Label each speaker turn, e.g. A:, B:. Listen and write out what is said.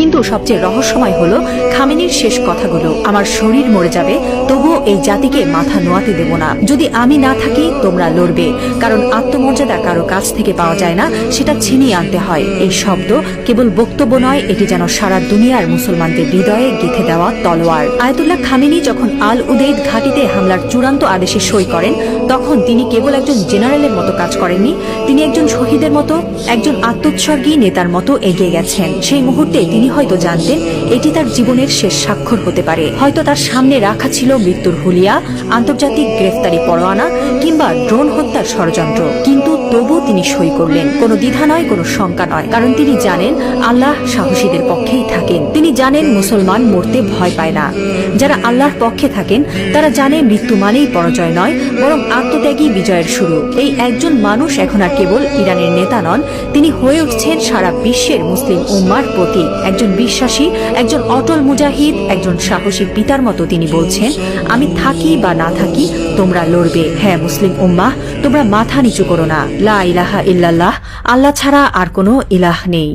A: কিন্তু সবচেয়ে রহস্যময় হলো খামেনির শেষ কথাগুলো, আমার শরীর মরে যাবে তবুও এই জাতিকে মাথা নোয়াতে দেব না। যদি আমি না থাকি তোমরা লড়বে, কারণ আত্মমর্যাদা কারো কাছ থেকে পাওয়া যায় না, সেটা ছিনিয়ে আনতে হয়। এই শব্দ কেবল বক্তব্য নয়, এটি যেন সারা দুনিয়ার মুসলমানদের হৃদয়ে গেঁথে দেওয়া তলোয়ার। আয়াতুল্লাহ খামেনি যখন আল উদেইদ ঘাঁটিতে হামলার চূড়ান্ত আদেশে সই করেন, তখন তিনি কেবল একজন জেনারেলের মতো কাজ করেননি, তিনি একজন শহীদের মতো, একজন আত্মোৎসর্গী নেতার মতো এগিয়ে গেছেন। সেই মুহূর্তে তিনি হয়তো জানতেন এটি তার জীবনের শেষ স্বাক্ষর হতে পারে। হয়তো তার সামনে রাখা ছিল মৃত্যুর হুলিয়া, আন্তর্জাতিক গ্রেফতারি পরোয়ানা কিংবা ড্রোন হত্যার ষড়যন্ত্র, কিন্তু তবু তিনি সই করলেন। কোনো দ্বিধা নয়, কোনো শঙ্কা নয়, কারণ তিনি জানেন আল্লাহ সাহসীদের পক্ষেই থাকেন। তিনি জানেন মুসলমান মরতে ভয় পায় না। যারা আল্লাহর পক্ষে থাকেন তারা জানে মৃত্যু মানেই পরাজয় নয়, বরং আত্মত্যাগী বিজয়ের শুরু। এই একজন মানুষ এখন আর কেবল ইরানের নেতা নন, তিনি হয়ে উঠছেন সারা বিশ্বের মুসলিম উম্মার প্রতীক। একজন বিশ্বাসী, একজন অটল মুজাহিদ, একজন সাহসী পিতার মতো তিনি বলছেন, আমি থাকি বা না থাকি তোমরা লড়বে। হ্যাঁ মুসলিম উম্মাহ, তোমরা মাথা নিচু করো না। লা ইলাহা ইল্লাল্লাহ, আল্লাহ ছাড়া আর কোনো ইলাহ নেই।